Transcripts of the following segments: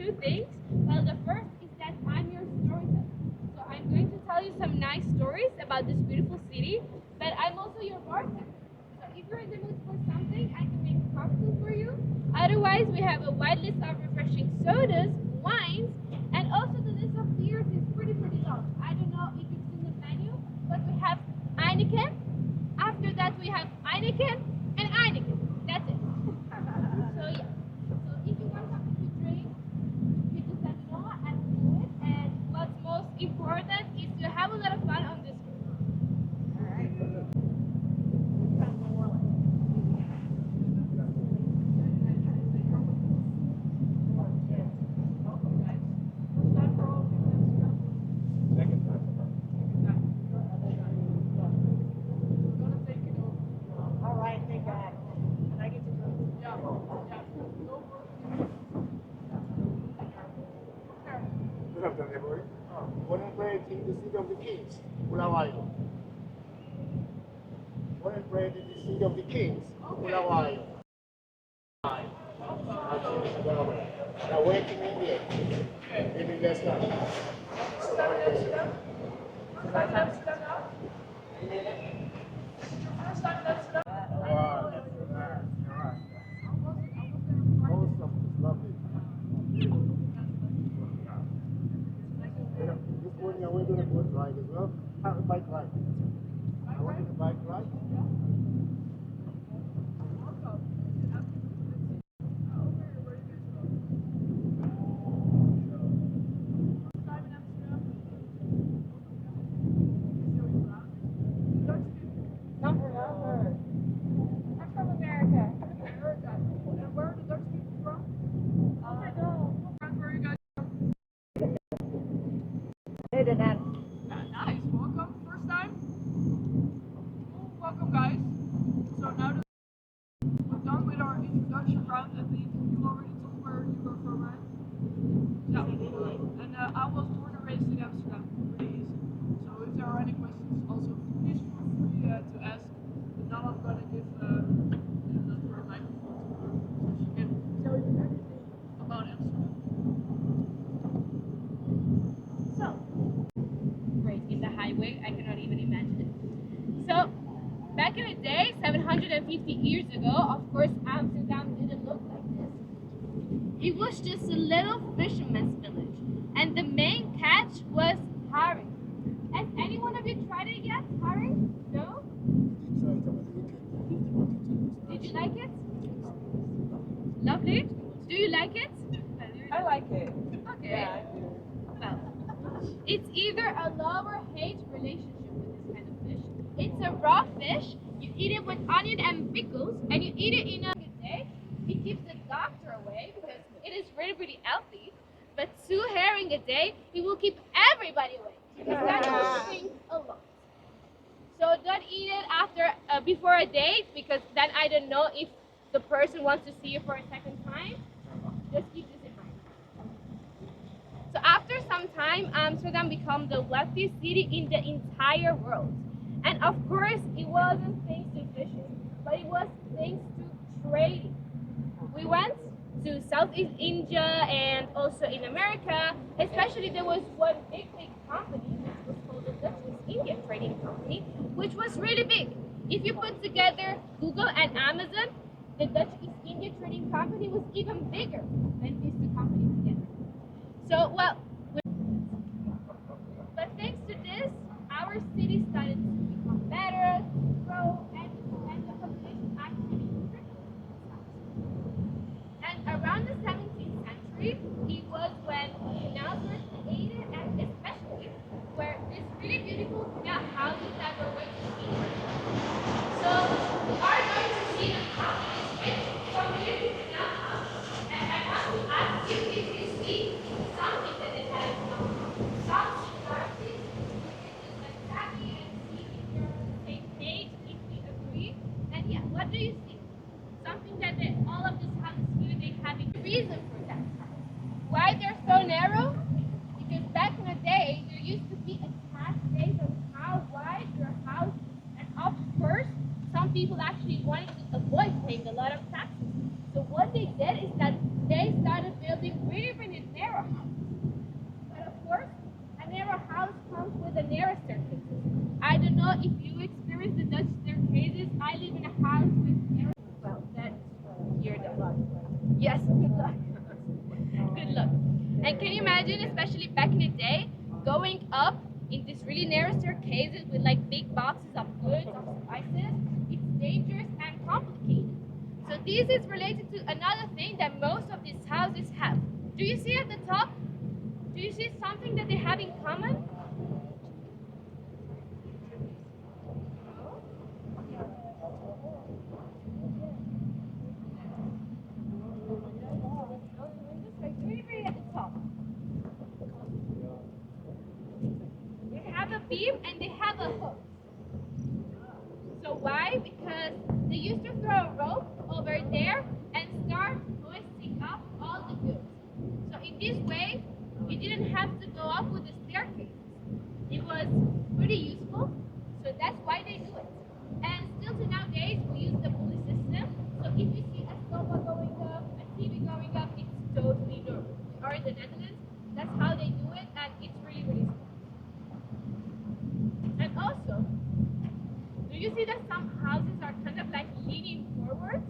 two things. Well, the first is that I'm your storyteller. So I'm going to tell you some nice stories about this beautiful city, but I'm also your bartender. So if you're in the mood for something, I can make a cocktail for you. Otherwise, we have a wide list of refreshing sodas, wines, and also the list of beers is pretty long. I don't know if you've seen the menu, but we have Heineken. After that, we have Heineken and Heineken. That's it. So yeah. So if you want something to drink, you just let me know and we'll do it. And what's most important is to have a lot of fun on this trip. All right. All right, thank God. And I get to go. Good afternoon, everybody. Born and bred in the city of the kings. Bulawayo. Born and bred in the city of the kings. Bulawayo. Now working in India. In England. Wow, that's so nice. You're right. Awesome. It's lovely. This morning we're doing a boat ride as well. A bike ride. I wanted a bike ride. Not forever. I'm from America. And where are the Dutch people from? Oh my God. Where are you guys from? They did that. Nice. Welcome. First time? Cool. Welcome, guys. So now that we're done with our introduction round, I think you already told where you were from, right? Yeah. And I was born and raised in Amsterdam. Pretty easy. So if there are any questions, also please feel free to ask. But now I'm gonna give her a microphone to her so she can tell you everything about Amsterdam. So, great, in the highway, I cannot even imagine it. So, back in the day, 750 years ago, of course, Amsterdam didn't look like this. It was just a little fisherman's village, and the main catch was herring. Has any one of you tried it yet, herring? No? Did you like it? Lovely? Do you like it? I like it. Okay. Yeah, I do. Well, it's either a love or hate relationship with this kind of fish. It's a raw fish. You eat it with onion and pickles, and you eat it in a day. It keeps the doctor away because it is really healthy. But 2 herring a day, it will keep everybody away because that will stink a lot. So don't eat it before a date because then I don't know if the person wants to see you for a second time. Just keep this in mind. So after some time, Amsterdam became the wealthiest city in the entire world. And of course, it wasn't thanks to fishing, but it was thanks to trading. We went to Southeast Asia and also in America. Especially there was one big company, which was called the Dutch East India Trading Company, which was really big. If you put together Google and Amazon, the Dutch East India Trading Company was even bigger than these 2 companies together. So, well, but thanks to this, our city started to become better, to grow, and the population actually tripled. And around the 17th century, it was when canals were created, and especially where these really beautiful canal houses that were going to be. So we are going to see how this is from beautiful canal house. And I want to ask you if you see something that it has some similarities, we can just like copy and see if you're on the same page, if we agree. And yeah, what do you see? Something that all of these houses here, they have a reason for that. Why they're so narrow? Because back in the day, there used to be a tax based on how wide your house is. And of course, some people actually wanted to avoid paying a lot of taxes. So what they did is that they started building really narrow And can you imagine, especially back in the day, going up in these really narrow staircases with like big boxes of goods, of spices? It's dangerous and complicated. So this is related to another thing that most of these houses have. Do you see at the top? Do you see something that they have in common? Very at the top. They have a beam and they have a hook. So why? Because they used to throw a rope over there and start hoisting up all the goods. So in this way, you didn't have to go up with the staircase. It was pretty useful, so that's why they do it. And still to nowadays, we use the pulley system. So if you see a sofa going up, a TV going up, it's totally normal. Or in the Netherlands, that's how they do it, and it's really, really smart. And also, do you see that some houses are kind of like leaning forward?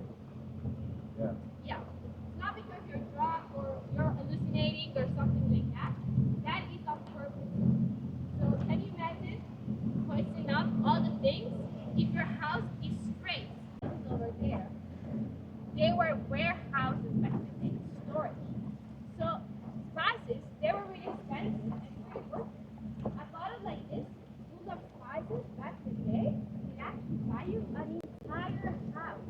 Yeah. Yeah. It's not because you're drunk or you're hallucinating or something like that. That is on purpose. So can you imagine hoisting up all the things? If your house is straight over there, they were warehouses back in the day, storage. So spices, they were really expensive and very good. A bottle like this, full of spices back in the day, it actually buy you an entire house.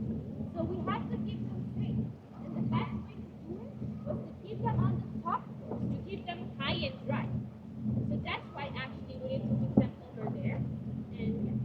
So we had to keep them safe. And the best way to do it was to keep them on the top floor, to keep them high and dry. So that's why actually we need to put them over there. And yeah.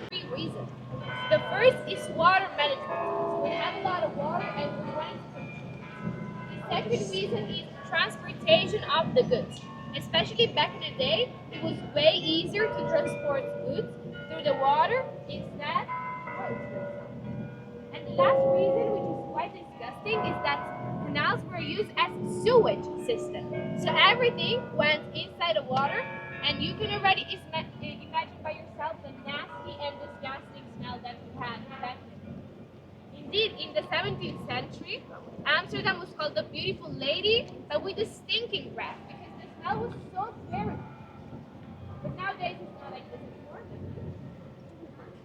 Three reasons. The first is water management. So we have a lot of water and we want it to control. The second reason is transportation of the goods. Especially back in the day, it was way easier to transport goods through the water instead of roads. And the last reason, which is quite disgusting, is that canals were used as sewage system. So everything went inside the water, and you can already imagine by yourself the nasty and disgusting smell that we had back then. Indeed, in the 17th century, Amsterdam was called the beautiful lady, but with a stinking breath, because the smell was so terrible. But nowadays it's not like this anymore.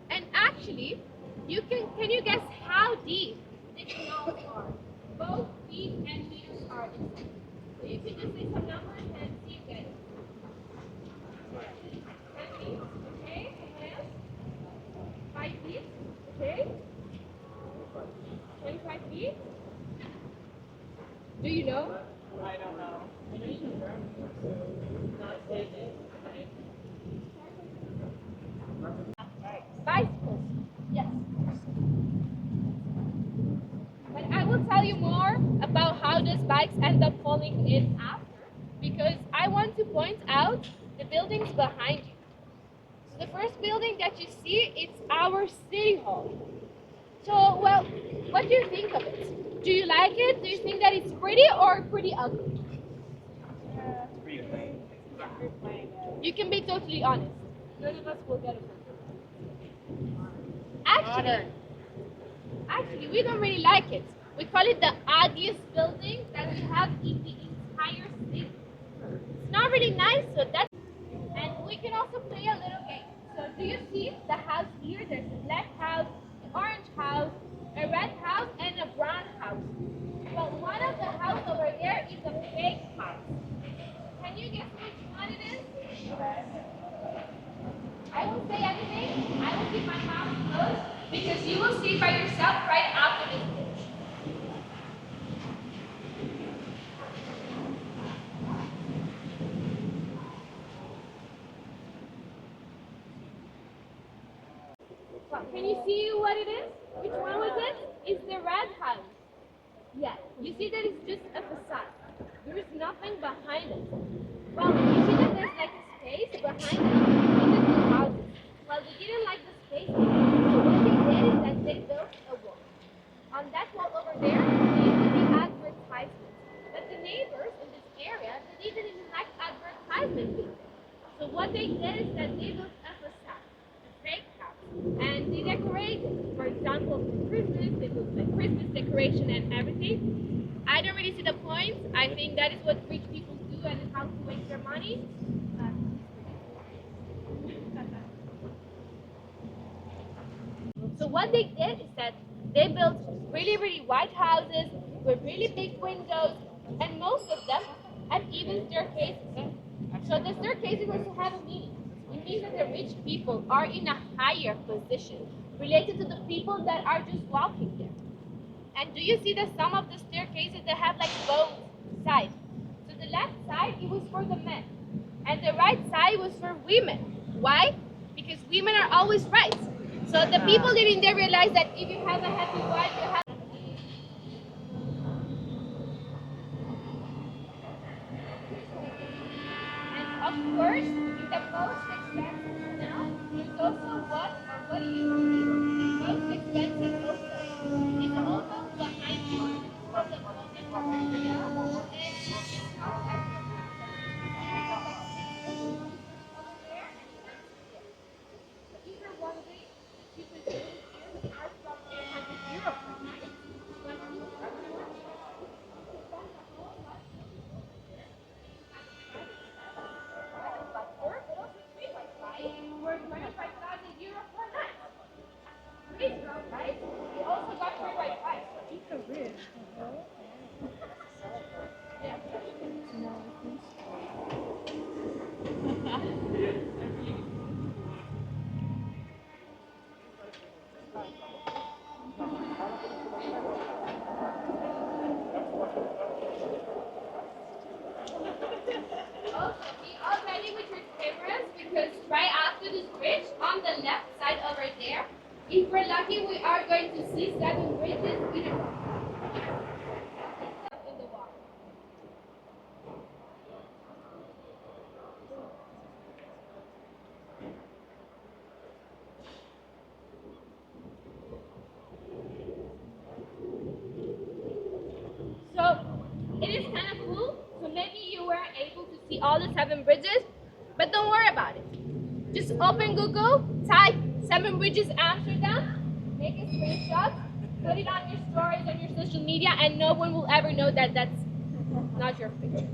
And actually, can you guess how deep the canals are? Both feet and meters are inside. So you can just say some numbers and see you guys. 10 feet, okay? 5 feet, okay? 25 feet? Do you know? I don't know. Bicycles, yes. But I will tell you more about how those bikes end up falling in after, because I want to point out the buildings behind you. So the first building that you see, it's our city hall. So, well, what do you think of it? Do you like it? Do you think that it's pretty or pretty ugly? You can be totally honest. None of us will get it. Actually, we don't really like it. We call it the ugliest building that we have in the entire city. It's not really nice, so that's. And we can also play a little game. So, do you see the house here? There's a black house, an orange house, a red house, and a brown house. Well, one of the houses over there is a fake house. Can you guess which one it is? I won't say anything. I will keep my mouth closed because you will will see by yourself right after this pitch. Can you see what it is? Which one was it? It's the red house. Yeah, you see that it's just a facade. There is nothing behind it. Well, you see that there's like a space behind it in the two houses. Well, they didn't like the space, so what they did is that they built a wall. On that wall over there, there used to be advertisements. But the neighbors in this area, they didn't even like advertisements being there. So what they did is that they built a facade, a fake house, and they decorated. For example, for Christmas, they built like Christmas decoration and everything. I don't really see the point. I think that is what rich people do and how to waste their money. So what they did is that they built really, really white houses with really big windows, and most of them had even staircases. So the staircases also have a meaning. It means that the rich people are in a higher position related to the people that are just walking there. And do you see that some of the staircases, they have like both sides? So the left side, it was for the men. And the right side was for women. Why? Because women are always right. So the people living there realize that if you have a happy wife, you have and of course, in the most expensive canal, there's also what do you see? The most expensive hotel. It's also behind you. It's called the Golden Canal. And it's not like over there and there. So if you're wondering, the cheapest room here starts from 800 euros per night. But if you are sure, you can spend the whole life but also free Wi-Fi for 25,000 euros per night. Great, right? We also got free Wi-Fi. It's a rich. Yeah. Also, be all ready with your cameras because right after this bridge, on the left side over there, if we're lucky, we are going to see 7 bridges in a row. In the water. So it is kind of cool. So maybe you weren't able to see all the 7 bridges, but don't worry about it. Just open Google, type 7 Bridges Amsterdam, make a screenshot, put it on your stories on your social media, and no one will ever know that that's not your picture.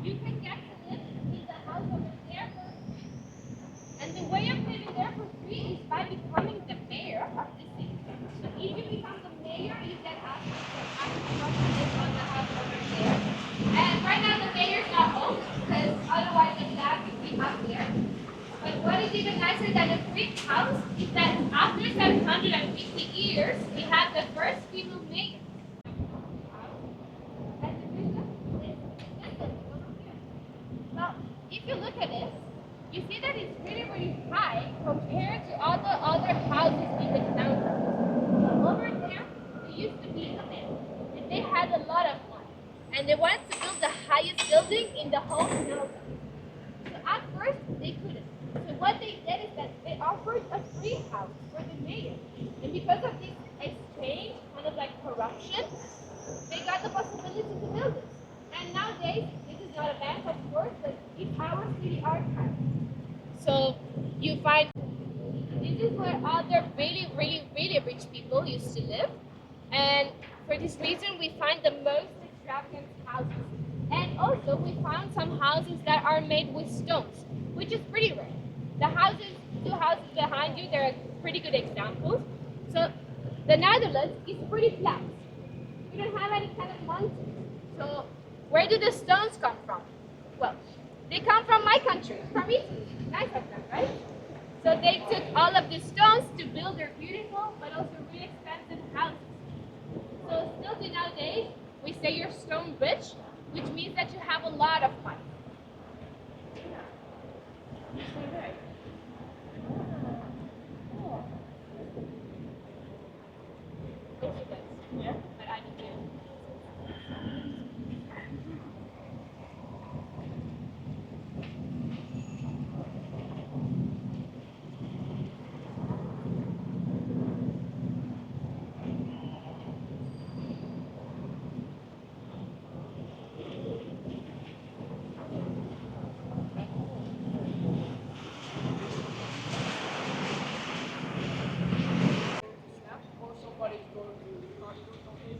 You can get to live in the house over there for free. And the way of living there for free is by becoming the mayor of the city. So if you become the mayor, you get access to live on the house over there. And right now the mayor's not home because otherwise the flag would be up there. But what is even nicer than a free house is that after 750 years, we have the first female mayor. Now, if you look at it, you see that it's really, really high compared to all the other houses in the downtown. So over there, there used to be a man, and they had a lot of money. And they wanted to build the highest building in the whole town. So at first, they couldn't. So what they did is that they offered a free house for the mayor. And because of this exchange, kind of like corruption, they got the possibility to build it. And nowadays, this is not a bank, of course, but it's our city archive. So you find this is where other really rich people used to live. And for this reason, we find the most extravagant houses. And also, we found some houses that are made with stones, which is pretty rare. The houses, two houses behind you, they're pretty good examples. So, the Netherlands is pretty flat. We don't have any kind of mountains. So, where do the stones come from? Well, they come from my country, from Italy. Nice of them, right? So they took all of the stones to build their beautiful but also really expensive houses. So still to nowadays, we say you're stone rich, which means that you have a lot of money. Yeah. But I need to. Or somebody's going to party or something.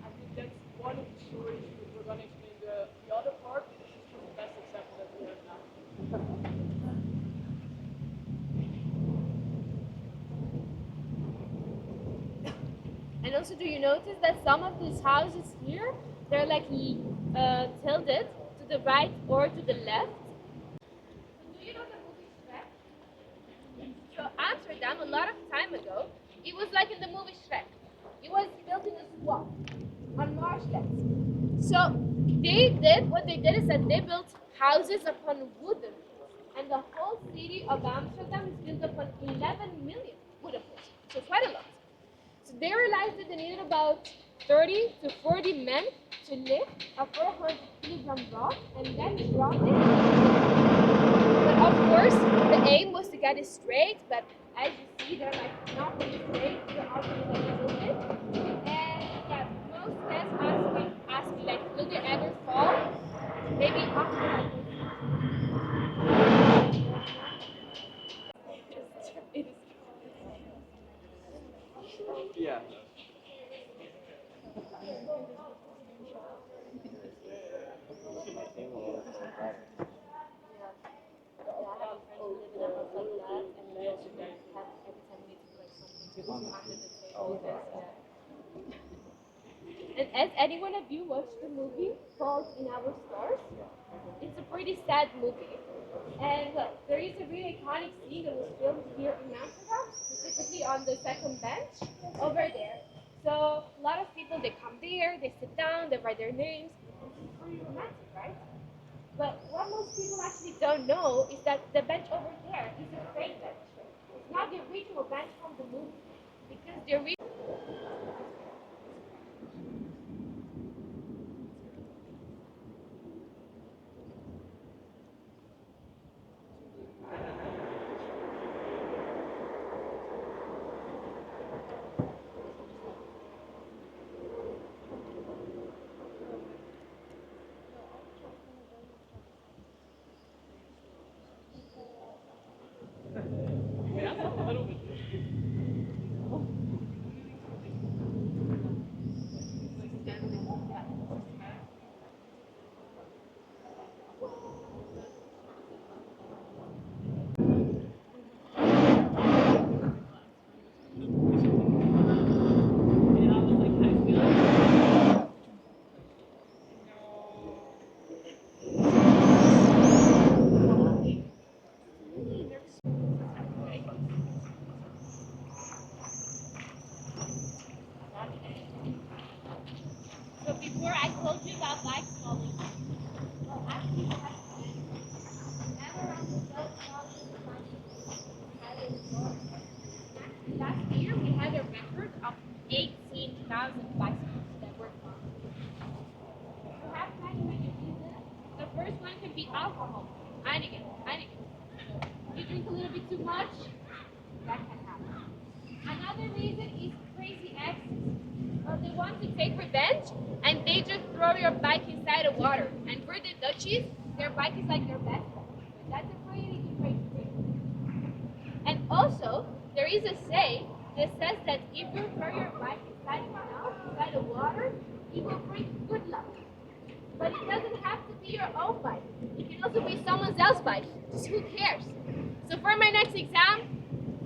I think that's one of the stories that we're going to explain the other part. This is the best example that we have now. And also, do you notice that some of these houses here, they're like tilted to the right or to the left? Do you know the movie Shrek? So Amsterdam, a lot of time ago, it was like in the movie Shrek. It was built in a swamp on marshlands. So what they did is that they built houses upon wooden. And the whole city of Amsterdam is built upon 11 million wooden floors. So quite a lot. So they realized that they needed about 30 to 40 men to lift a 400-kilogram rock and then drop it. But of course, the aim was to get it straight, but as you see, they're like not really straight, they're also a little bit. And yeah, most guests ask me like, will they ever fall? Maybe after like Yeah. And has any one of you watched the movie called In Our Stars? It's a pretty sad movie. And well, there is a really iconic scene that was filmed here in Amsterdam, specifically on the second bench over there. So a lot of people, they come there, they sit down, they write their names. It's pretty romantic, right? But what most people actually don't know is that the bench over there is a fake bench. It's not the original bench from the movie. Because the original So before I told you about bike falling, well actually we have never on the road last year we had a record of 18,000 bicycles that were found. You have many reasons. The first one can be alcohol. Heineken. You drink a little bit too much, that can happen. Another reason is crazy exes. They want to take revenge and they just throw your bike inside the water. And for the Dutchies, their bike is like their best friend. That's a pretty good way to take revenge. is a saying that says that if you throw your bike inside the water, it will bring good luck. But it doesn't have to be your own bike. It can also be someone else's bike. Just who cares? So for my next exam,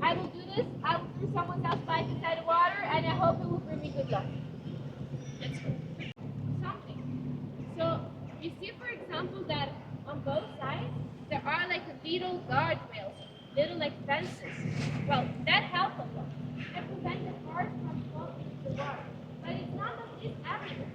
I will do this. I will throw someone else's bike inside the water, and I hope it will bring me good luck. Let's go. Something. So you see, for example, that on both sides there are like little guardrails, little like fences. Well, that helps a lot. That prevents the cars from falling into the water. But it's not that it's everywhere.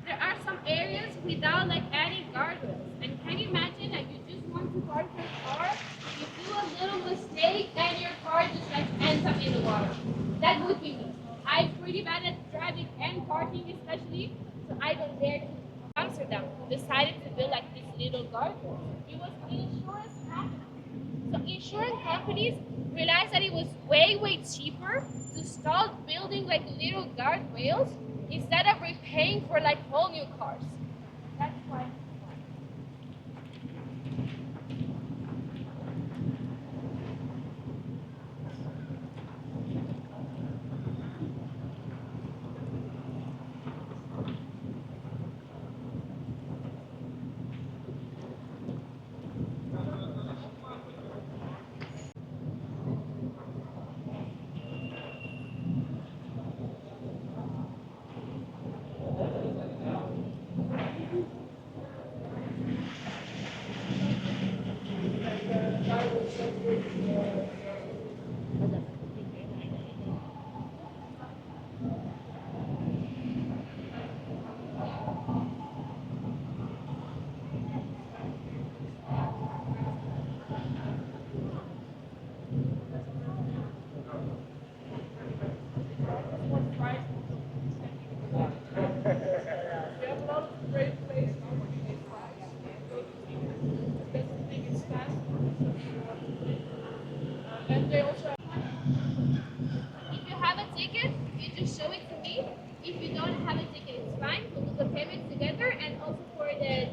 There are some areas without like any guardrails. And can you imagine that you just want to park your car, you do a little mistake, and your car just like ends up in the water? That would be me. I'm pretty bad at driving and parking especially, so I don't dare to. Amsterdam decided to build like this little guardrail. It was an insurance company. So insurance companies realized that it was way cheaper to start building like little guardrails instead of repaying for like whole new cars. That's why. And they also If you have a ticket, you just show it to me. If you don't have a ticket, it's fine. We'll do the payment together, and also for the.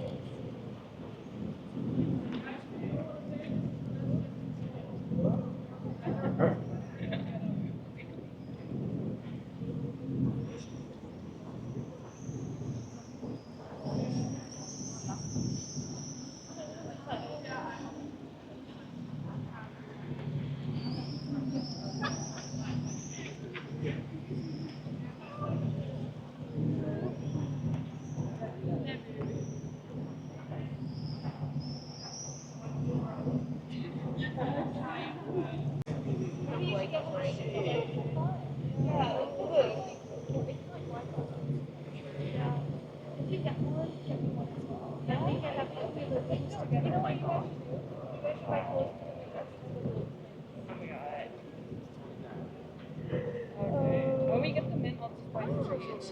When we get them in, I'll just buy some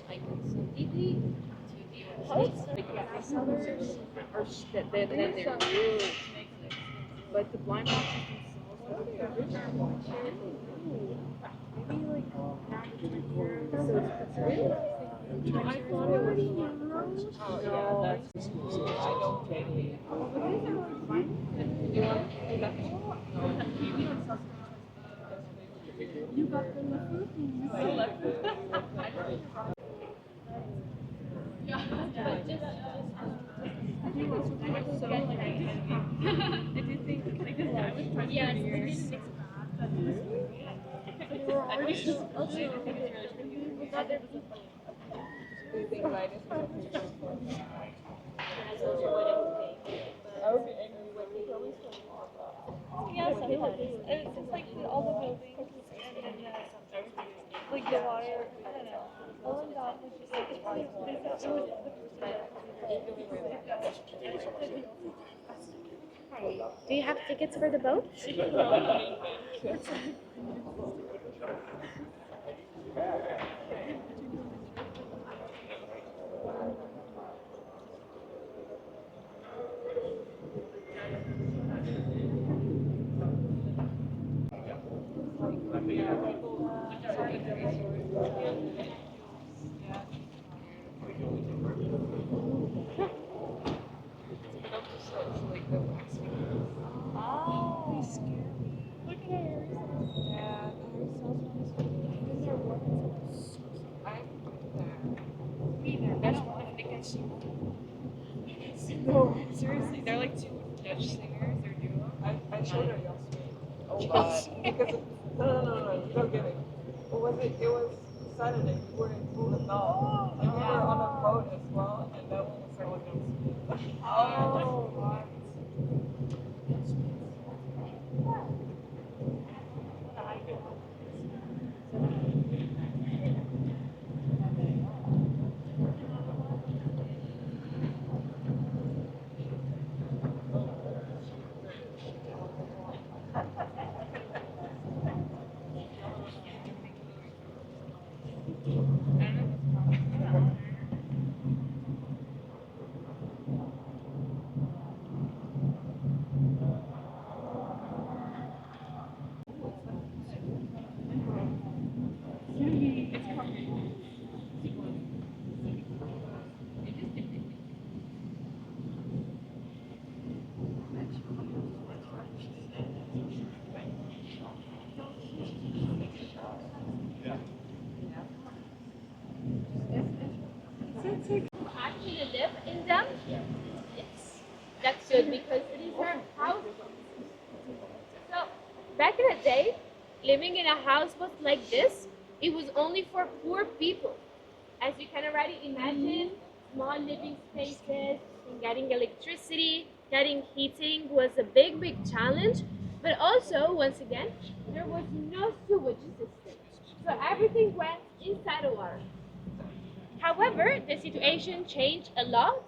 icons. Then they're really expensive. But the blind box maybe like so I thought it was euros. Oh yeah, that's I don't pay. you got them the food. Yeah, but just I think it's so like I did think because I was trying to figure Yeah, sometimes. And it's just like all the buildings and then like the water. I don't know. All of that was just like it's really Do you have tickets for the boat? Look at her. Yeah. No, seriously, they're like two Dutch singers. They're duo. I showed her yesterday. Oh God. Because no, you don't get it. What was it? It was Saturday. We were in Dulịchamsterdam, and we were on a boat as well, and that one was so good. Oh, God. Actually live in them? Yes. That's good because it is her house. So back in the day, living in a houseboat like this, it was only for poor people. As you can already imagine, small living spaces, and getting electricity, getting heating was a big challenge. But also, once again, there was no sewage system. So everything went inside the water. However, the situation changed a lot.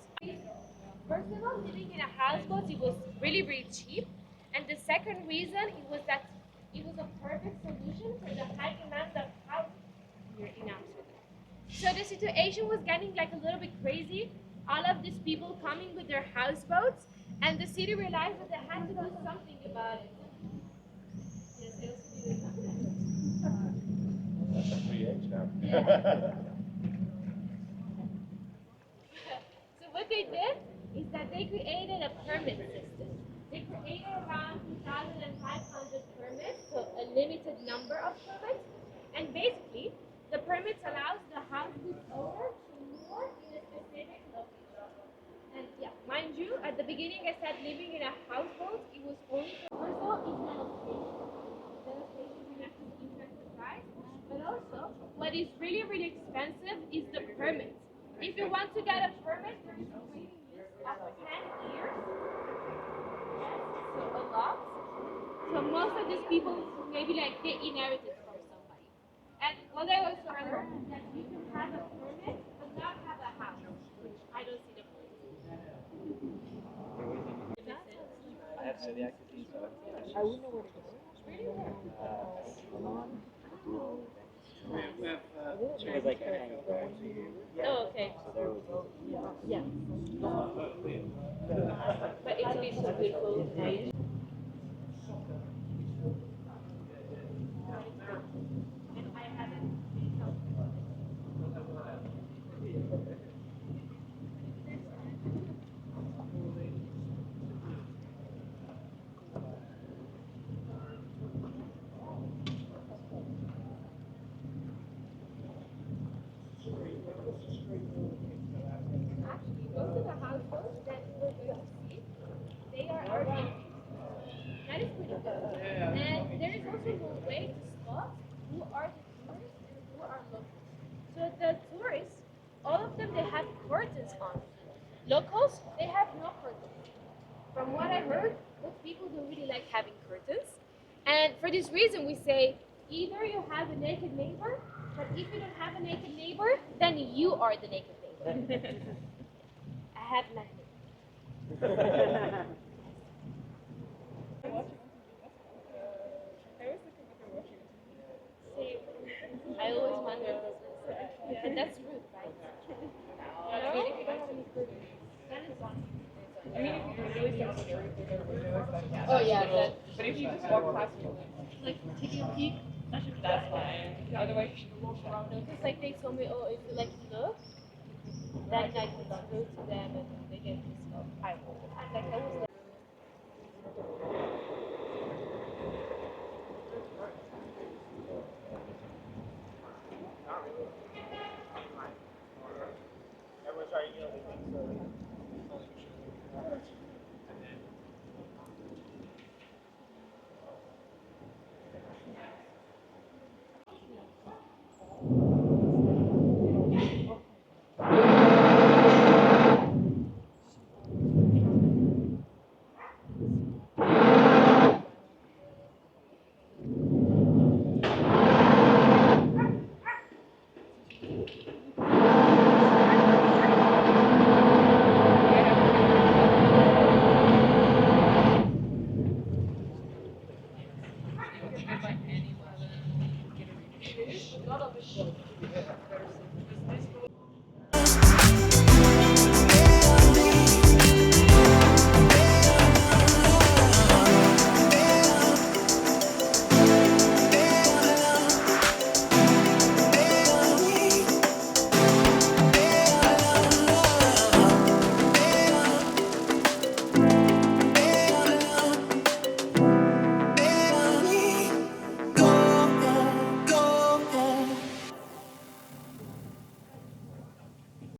First of all, living in a houseboat, it was really cheap. And the second reason, it was that it was a perfect solution for the high demand of housing here in Amsterdam. So the situation was getting like a little bit crazy. All of these people coming with their houseboats, and the city realized that they had to do something about it. Yes, they also did That's a free age now. So what they did is that they created a permit system. They created around 2,500 permits, so a limited number of permits. And basically, the permits allows the houseboat owner to moor in a specific location. And yeah, mind you, at the beginning I said living in a houseboat, it was only for first of all, it's not a station. The station connected to interest the price. But also, what is really expensive is the permits. If you want to get a permit, there is a waiting list of 10 years. Yes, so a lot. So most of these people maybe like they inherited from somebody. And what I also learned is that you can have a permit but not have a house, which I don't see the point. I have celiac disease, so I wouldn't know where to go. she was like a hang. Oh, okay. So there was Yeah. But Italy is so beautiful. Right? And I haven't been so actually, most of the households that we're going to see, they are Airbnb. That is pretty good. And there is also one way to spot who are the tourists and who are locals. So the tourists, all of them, they have curtains on. Locals, they have no curtains. From what I heard, most people don't really like having curtains. And for this reason, we say either you have a naked neighbor, but if you don't have a naked neighbor, then you are the naked neighbor. I have nothing. See, I always wondered this. And that's rude, right? No? If you don't have any curtains, then it's fine. I mean, if you really start staring through their window, it's like, Oh yeah, but if you just walk past your like taking a peek, that's fine. Otherwise, you should walk around it. it's like they told me, oh, if you like to look, then I can go to them and they get this stuff. I was like, by anyone. It is, but not of it.